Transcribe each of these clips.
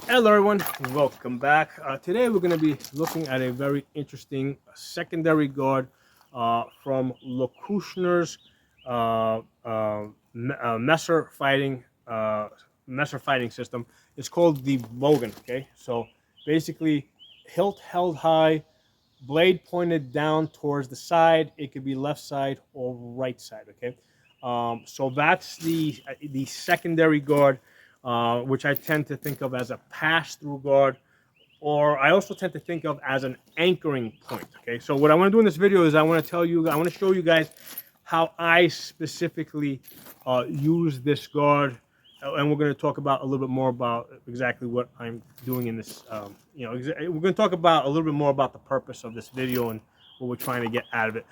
Hello everyone, welcome back. Today we're going to be looking at a very interesting secondary guard from Lecküchner's Messer fighting system. It's called the Bogen. Okay, so basically, hilt held high, blade pointed down towards the side. It could be left side or right side. Okay, so that's the secondary guard, which I tend to think of as a pass-through guard, or I also tend to think of as an anchoring point. Okay, so what I want to do in this video is I want to show you guys how I specifically use this guard, and we're going to talk about a little bit more about exactly what I'm doing in this. We're going to talk about a little bit more about the purpose of this video and what we're trying to get out of it.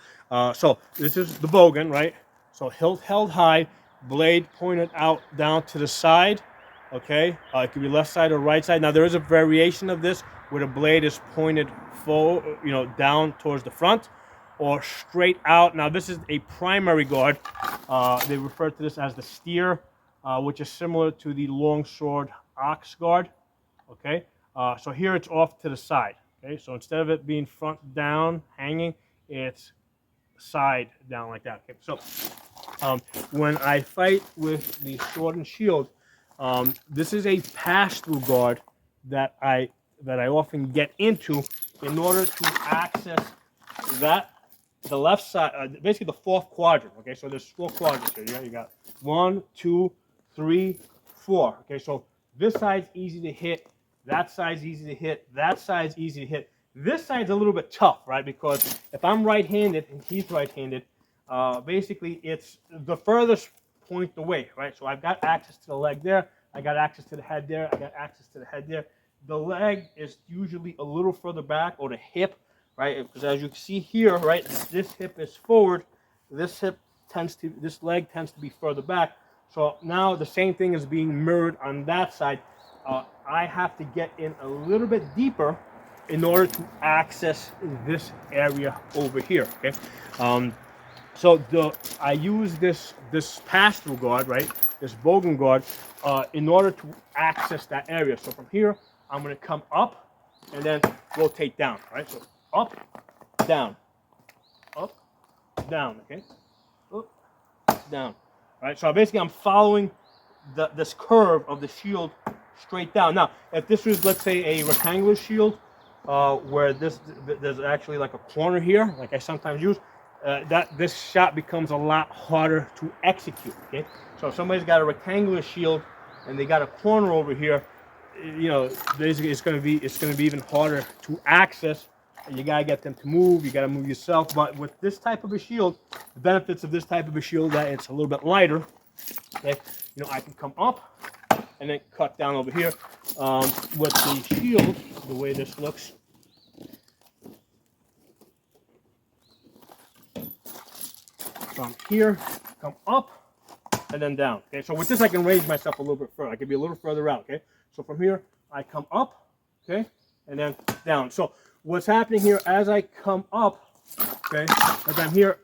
So this is the Bogen, right? So hilt held high, blade pointed out down to the side. Okay, it could be left side or right side. Now there is a variation of this where the blade is pointed forward, down towards the front, or straight out. Now this is a primary guard. They refer to this as the steer, which is similar to the longsword ox guard. Okay, so here it's off to the side. Okay, so instead of it being front down hanging, it's side down like that. Okay, so when I fight with the sword and shield, this is a pass-through guard that I often get into in order to access the left side, basically the fourth quadrant. Okay, so there's four quadrants here. You got 1, 2, 3, 4. Okay, so this side's easy to hit, that side's easy to hit, that side's easy to hit. This side's a little bit tough, right? Because if I'm right-handed and he's right-handed, basically it's the furthest point away, right? So I've got access to the leg there, I got access to the head there, I got access to the head there. The leg is usually a little further back, or the hip, right? Because as you can see here, right, this hip is forward, this leg tends to be further back. So now the same thing is being mirrored on that side. I have to get in a little bit deeper in order to access this area over here. Okay, so I use this pass-through guard, right? This Bogen guard, in order to access that area. So from here, I'm going to come up and then rotate down, right? So up, down, okay, up, down. All right, so basically I'm following this curve of the shield straight down. Now, if this was, let's say, a rectangular shield, where there's actually like a corner here, like I sometimes use, this shot becomes a lot harder to execute. Okay, so if somebody's got a rectangular shield and they got a corner over here, basically it's going to be even harder to access. You gotta get them to move. You gotta move yourself. But with this type of a shield, the benefits of this type of a shield that it's a little bit lighter. Okay, I can come up and then cut down over here. With the shield, the way this looks, from here, come up and then down. Okay, so with this I can raise myself a little bit further. I can be a little further out. Okay, so from here I come up, okay, and then down. So what's happening here as I come up, okay, as I'm here,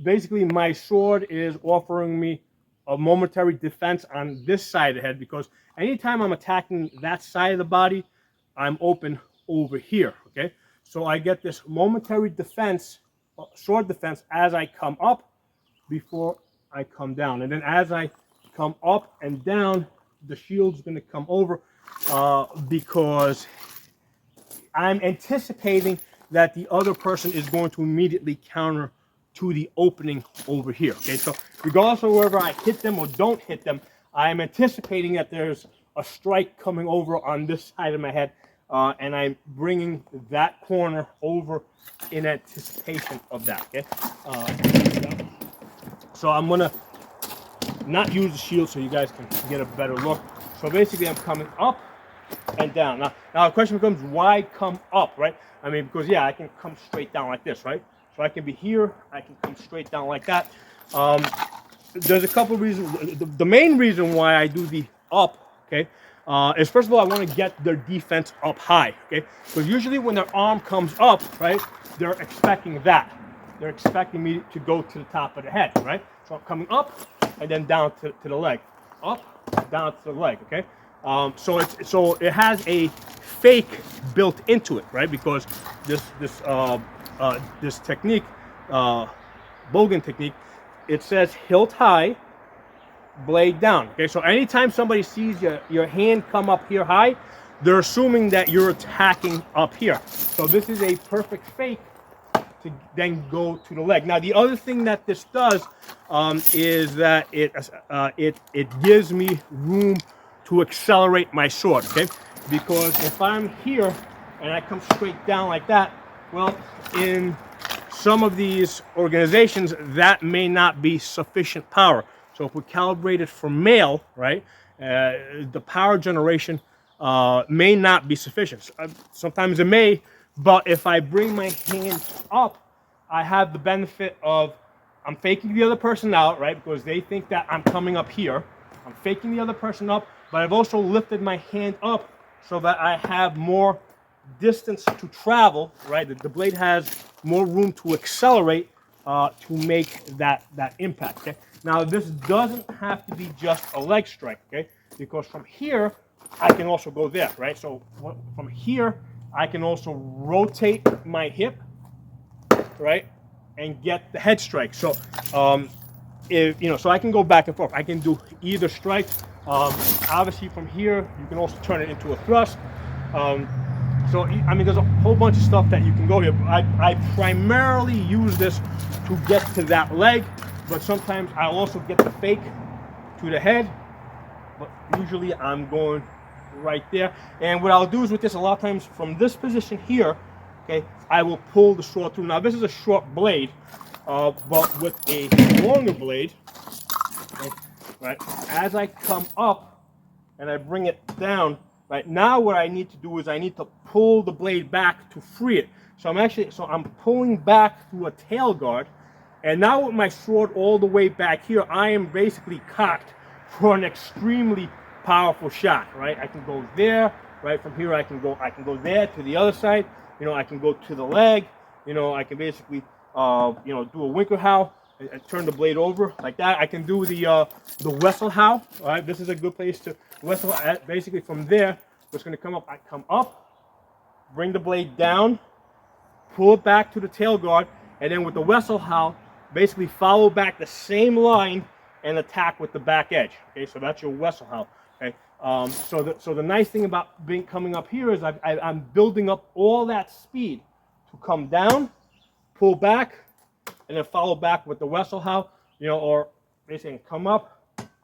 basically my sword is offering me a momentary defense on this side of the head, because anytime I'm attacking that side of the body, I'm open over here. Okay, so I get this momentary defense, sword defense, as I come up before I come down. And then as I come up and down, the shield's going to come over, because I'm anticipating that the other person is going to immediately counter to the opening over here. Okay, so regardless of whether I hit them or don't hit them, I'm anticipating that there's a strike coming over on this side of my head, and I'm bringing that corner over in anticipation of that. Okay, so I'm gonna not use the shield so you guys can get a better look. So basically, I'm coming up and down. Now the question becomes, why come up, right? I mean, because yeah, I can come straight down like this, right? So I can be here, I can come straight down like that. There's a couple of reasons. The main reason why I do the up, okay, is first of all, I want to get their defense up high, okay? Because usually when their arm comes up, right, they're expecting that. They're expecting me to go to the top of the head, right? So I'm coming up and then down to the leg. Up, down to the leg, okay? So it has a fake built into it, right? Because this technique, Bogen technique, it says hilt high, blade down. Okay, so anytime somebody sees your hand come up here high, they're assuming that you're attacking up here. So this is a perfect fake to then go to the leg. Now the other thing that this does is that it gives me room to accelerate my sword. Okay, because if I'm here and I come straight down like that, well, in some of these organizations that may not be sufficient power. So if we calibrate it for male, right, the power generation may not be sufficient. Sometimes it may, but if I bring my hands up, I have the benefit of I'm faking the other person out, right, because they think that I'm coming up here. I'm faking the other person up, but I've also lifted my hand up so that I have more distance to travel, right? The blade has more room to accelerate to make that impact. Okay. Now this doesn't have to be just a leg strike, okay? Because from here I can also go there, right? So from here I can also rotate my hip, right, and get the head strike. So so I can go back and forth. I can do either strike. Obviously from here you can also turn it into a thrust. So, I mean, there's a whole bunch of stuff that you can go here. I primarily use this to get to that leg, but sometimes I'll also get the fake to the head, but usually I'm going right there. And what I'll do is with this, a lot of times from this position here, okay, I will pull the sword through. Now, this is a short blade, but with a longer blade, okay, right, as I come up and I bring it down, right now, what I need to do is I need to pull the blade back to free it. So I'm pulling back through a tail guard, and now with my sword all the way back here, I am basically cocked for an extremely powerful shot. Right, I can go there. Right from here, I can go there to the other side. You know, I can go to the leg. You know, I can basically do a winker howl and turn the blade over like that. I can do the wrestle howl. All right, this is a good place to wrestle. Basically from there, what's going to come up? I come up, bring the blade down, pull it back to the tail guard, and then with the wrestle howl, basically follow back the same line and attack with the back edge. Okay, so that's your wrestle howl. Okay, so the nice thing about coming up here is I'm building up all that speed to come down, pull back, and then follow back with the wrestle howl, or basically come up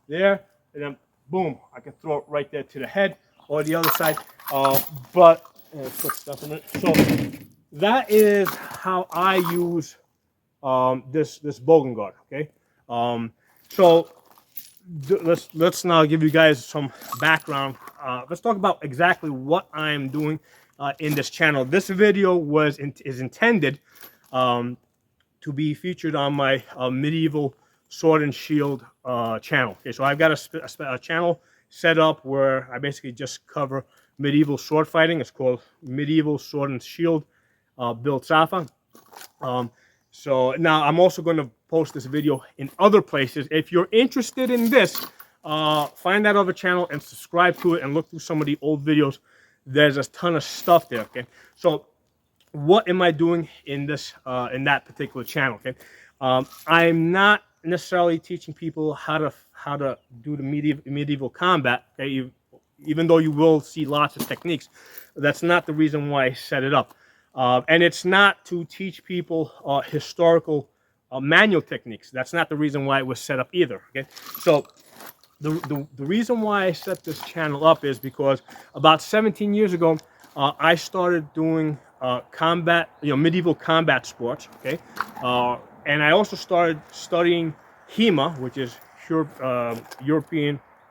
there, and then boom, I can throw it right there to the head or the other side. Put stuff in it. So that is how I use this Bogen guard. Okay, so let's now give you guys some background. Let's talk about exactly what I'm doing in this channel. This video is intended to be featured on my medieval sword and shield channel. Okay, so I've got a channel set up where I basically just cover medieval sword fighting. It's called Medieval Sword and Shield Build Safa. So now I'm also going to post this video in other places. If you're interested in this, find that other channel and subscribe to it and look through some of the old videos. There's a ton of stuff there. Okay, so what am I doing in that particular channel? Okay, I'm not necessarily teaching people how to do the medieval combat. Okay, even though you will see lots of techniques, that's not the reason why I set it up. And it's not to teach people historical manual techniques. That's not the reason why it was set up either. Okay, so the reason why I set this channel up is because about 17 years ago, I started doing medieval combat sports. Okay, and I also started studying HEMA, which is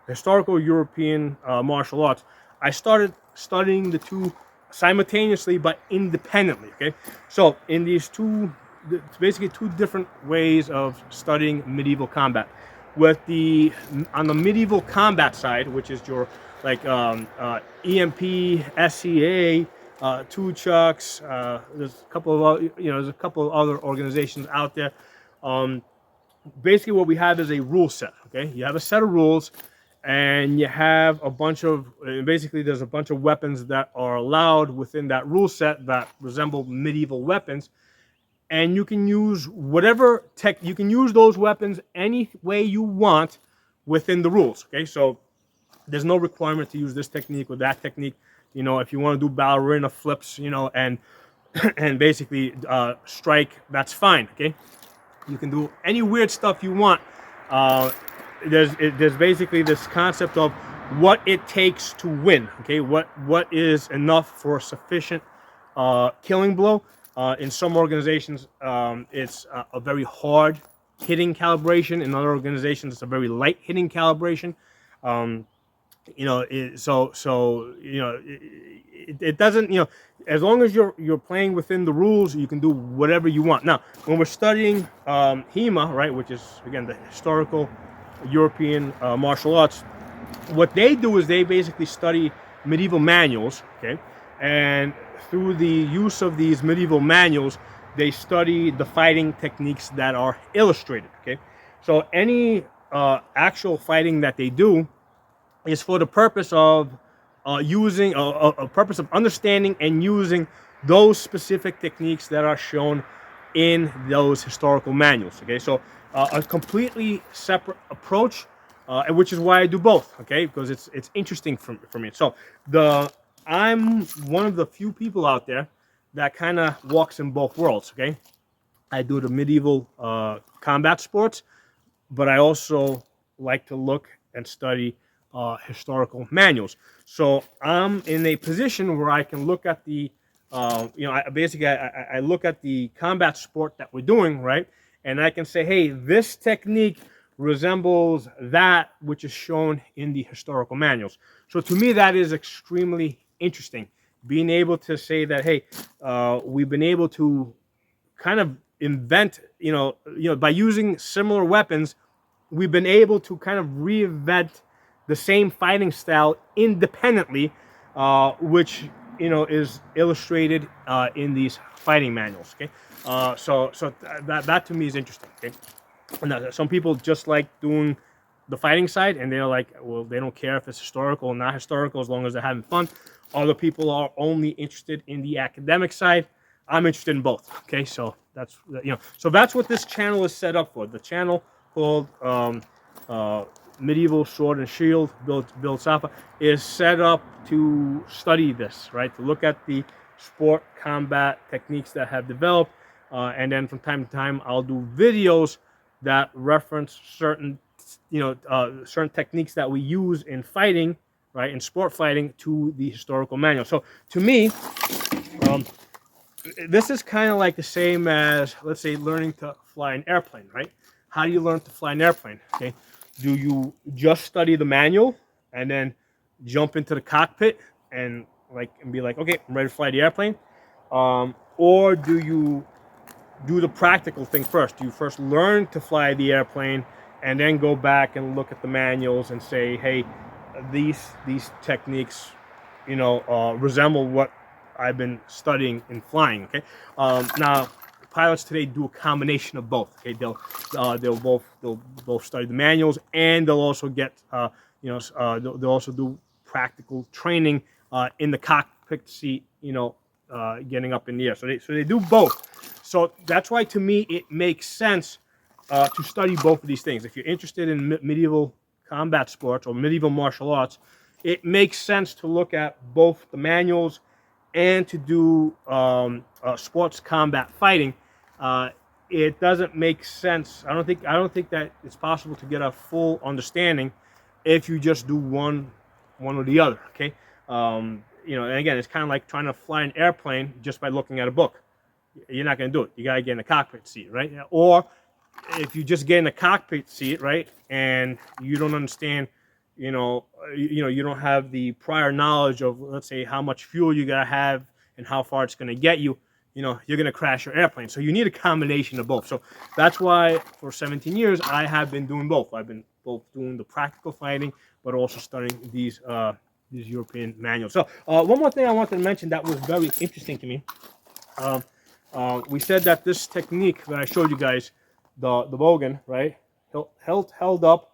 historical European martial arts. I started studying the two simultaneously but independently. Okay, so in these basically two different ways of studying medieval combat. On the medieval combat side, which is your EMP, SCA, Two Chucks, there's a couple of other organizations out there. Basically what we have is a rule set. Okay, you have a set of rules, and you have a bunch of basically there's a bunch of weapons that are allowed within that rule set that resemble medieval weapons, and you can use whatever tech you can use those weapons any way you want within the rules. Okay, so there's no requirement to use this technique or that technique. You know, if you want to do ballerina flips, you know, and and basically strike, that's fine. Okay, you can do any weird stuff you want. Uh, there's basically this concept of what it takes to win. Okay, what is enough for a sufficient killing blow. In some organizations, it's a very hard hitting calibration. In other organizations, it's a very light hitting calibration. Um, it doesn't, as long as you're playing within the rules, you can do whatever you want. Now when we're studying HEMA, right, which is again the historical European martial arts, what they do is they basically study medieval manuals. Okay, and through the use of these medieval manuals, they study the fighting techniques that are illustrated. Okay, so any actual fighting that they do is for the purpose of using a purpose of understanding and using those specific techniques that are shown in those historical manuals. Okay, so a completely separate approach, which is why I do both. Okay, because it's interesting for me. So I'm one of the few people out there that kind of walks in both worlds. Okay, I do the medieval combat sports, but I also like to look and study historical manuals. So I'm in a position where I can look at the, I look at the combat sport that we're doing, right? And I can say, hey, this technique resembles that which is shown in the historical manuals. So to me, that is extremely interesting. Being able to say that, hey, we've been able to kind of invent, by using similar weapons, we've been able to kind of reinvent the same fighting style independently, which is illustrated in these fighting manuals. Okay, so that to me is interesting. Okay, and some people just like doing the fighting side, and they're like, well, they don't care if it's historical or not historical as long as they're having fun. Other people are only interested in the academic side. I'm interested in both. Okay, so that's so that's what this channel is set up for. The channel called Medieval Sword and Shield Build Safa is set up to study this, right? To look at the sport combat techniques that have developed, and then from time to time I'll do videos that reference certain certain techniques that we use in fighting, right, in sport fighting, to the historical manual. So to me, this is kind of like the same as, let's say, learning to fly an airplane, right? How do you learn to fly an airplane? Okay, do you just study the manual and then jump into the cockpit and be like, okay, I'm ready to fly the airplane? Or do you do the practical thing first? Do you first learn to fly the airplane and then go back and look at the manuals and say, hey, these techniques, resemble what I've been studying in flying? Okay, now pilots today do a combination of both. Okay, they'll both study the manuals, and they'll also get they'll also do practical training in the cockpit seat, getting up in the air. So they do both. So that's why, to me, it makes sense to study both of these things. If you're interested in medieval combat sports or medieval martial arts, it makes sense to look at both the manuals and to do sports combat fighting. It doesn't make sense. I don't think that it's possible to get a full understanding if you just do one or the other. Okay, and again, it's kind of like trying to fly an airplane just by looking at a book. You're not going to do it. You got to get in the cockpit seat, right? Or if you just get in the cockpit seat, right, and you don't understand, you don't have the prior knowledge of, let's say, how much fuel you got to have and how far it's going to get you, you're going to crash your airplane. So you need a combination of both. So that's why for 17 years I have been doing both. I've been both doing the practical fighting, but also studying these European manuals. So one more thing I wanted to mention that was very interesting to me. We said that this technique that I showed you guys, the Bogen, right, held up,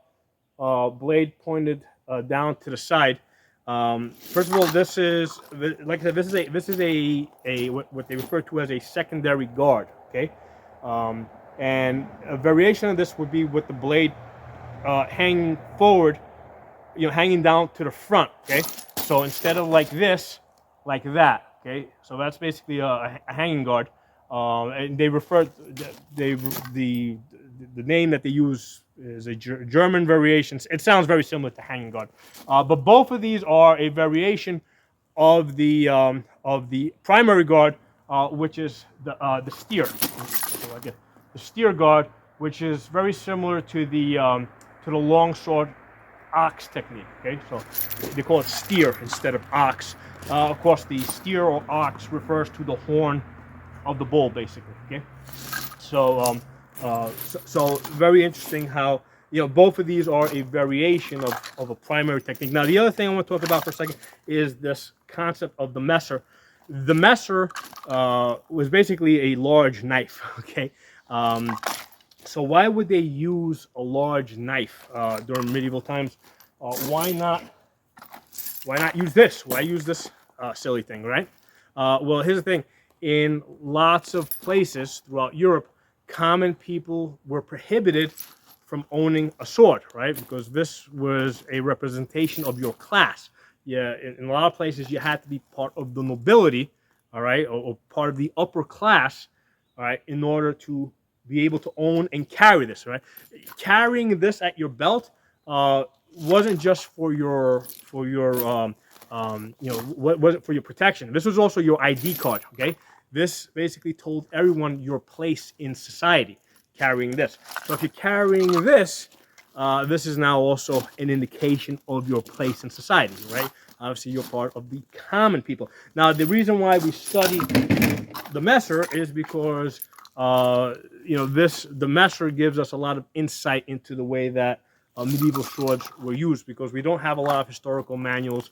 blade pointed down to the side. First of all, this is, like I said, this is a what they refer to as a secondary guard. Okay, and a variation of this would be with the blade hanging forward, hanging down to the front. Okay, so instead of like this, like that. Okay, so that's basically a hanging guard. And they refer the name that they use is a German variation. It sounds very similar to hanging guard, but both of these are a variation of the primary guard, which is the steer. So again, the steer guard, which is very similar to the longsword ox technique. Okay, so they call it steer instead of ox. Of course, the steer or ox refers to the horn of the bull, basically. Okay, so so very interesting how both of these are a variation of a primary technique. Now, the other thing I want to talk about for a second is this concept of the messer. The messer was basically a large knife. Okay, so why would they use a large knife during medieval times? Why not use this? Why use this silly thing, right? Well, here's the thing. In lots of places throughout Europe, common people were prohibited from owning a sword, right? Because this was a representation of your class. Yeah, in a lot of places, you had to be part of the nobility, all right, or part of the upper class, all right, in order to be able to own and carry this, right? Carrying this at your belt wasn't just for your what was it for your protection. This was also your ID card. Okay, this basically told everyone your place in society. Carrying this, so if you're carrying this, this is now also an indication of your place in society, right? Obviously, you're part of the common people. Now, the reason why we study the messer is because the messer gives us a lot of insight into the way that medieval swords were used, because we don't have a lot of historical manuals,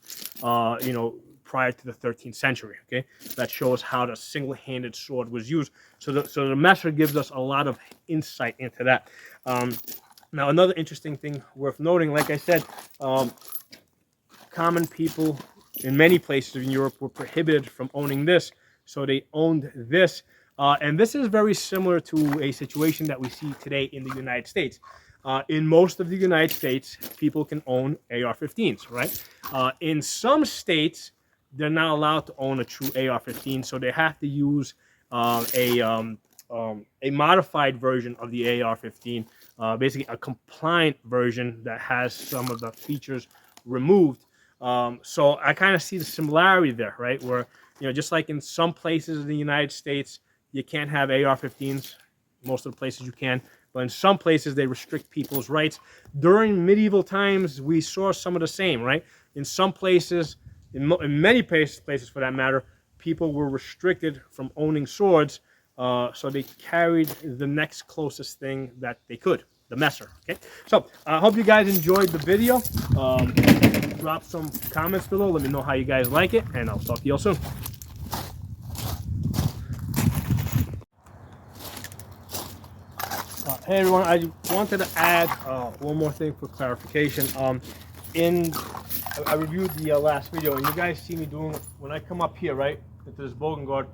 prior to the 13th century. Okay, that shows how the single-handed sword was used. So the messer gives us a lot of insight into that. Now, another interesting thing worth noting, like I said, common people in many places in Europe were prohibited from owning this, so they owned this. And this is very similar to a situation that we see today in the United States. In most of the United States, people can own AR-15s, right? In some states, they're not allowed to own a true AR-15, so they have to use a modified version of the AR-15, basically a compliant version that has some of the features removed. So I kind of see the similarity there, right? Where, just like in some places in the United States, you can't have AR-15s. Most of the places you can. But in some places, they restrict people's rights. During medieval times, we saw some of the same, right? In some places, in many places for that matter, people were restricted from owning swords, so they carried the next closest thing that they could, the messer. Okay, so I hope you guys enjoyed the video. Drop some comments below. Let me know how you guys like it, and I'll talk to you all soon. Hey everyone, I wanted to add one more thing for clarification. I reviewed the last video, and you guys see me doing, when I come up here, right, into this Bogen guard,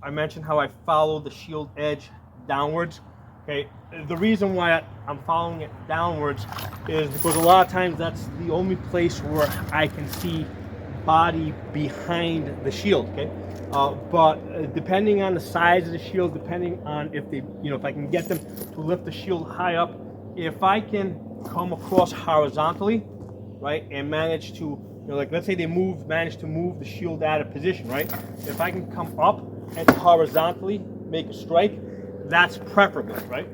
I mentioned how I follow the shield edge downwards. Okay, the reason why I'm following it downwards is because a lot of times that's the only place where I can see body behind the shield. Okay, but depending on the size of the shield, depending on if they, if I can get them to lift the shield high up, if I can come across horizontally, right, and manage to, like let's say they manage to move the shield out of position, right? If I can come up and horizontally make a strike, that's preferable, right?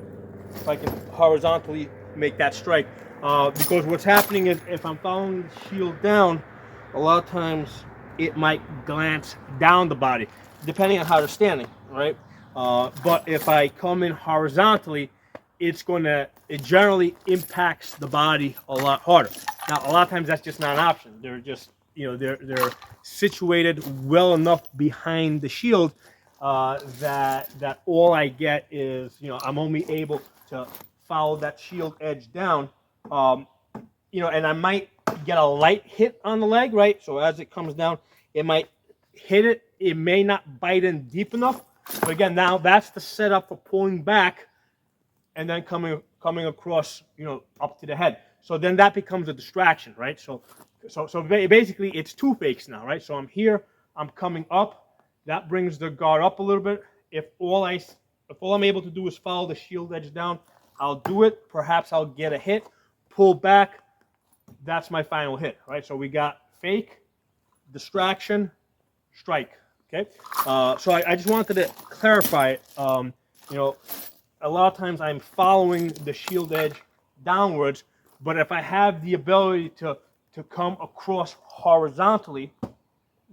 If I can horizontally make that strike, because what's happening is if I'm following the shield down, a lot of times it might glance down the body, depending on how they're standing, right? But if I come in horizontally, it generally impacts the body a lot harder. Now, a lot of times that's just not an option. They're just, they're situated well enough behind the shield that all I get is, I'm only able to follow that shield edge down, and I might get a light hit on the leg, right? So as it comes down, it might hit it. It may not bite in deep enough. But again, now that's the setup for pulling back and then coming across, you know, up to the head. So then that becomes a distraction, right? So basically it's two fakes now, right? So I'm here, I'm coming up. That brings the guard up a little bit. If all I'm able to do is follow the shield edge down, I'll do it. Perhaps I'll get a hit, pull back. That's my final hit, right? So we got fake, distraction, strike. Okay. So I just wanted to clarify it. You know, a lot of times I'm following the shield edge downwards, but if I have the ability to come across horizontally,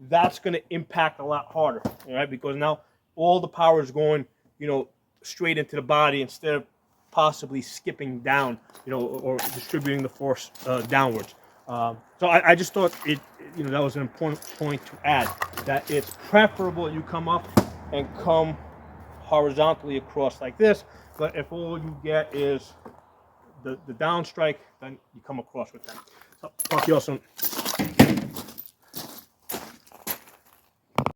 that's going to impact a lot harder, right? Because now all the power is going, you know, straight into the body instead of possibly skipping down, you know, or distributing the force downwards. So I just thought it, you know, that was an important point to add, that it's preferable you come up and come horizontally across like this, but if all you get is the down strike, then you come across with that. So talk to you all soon.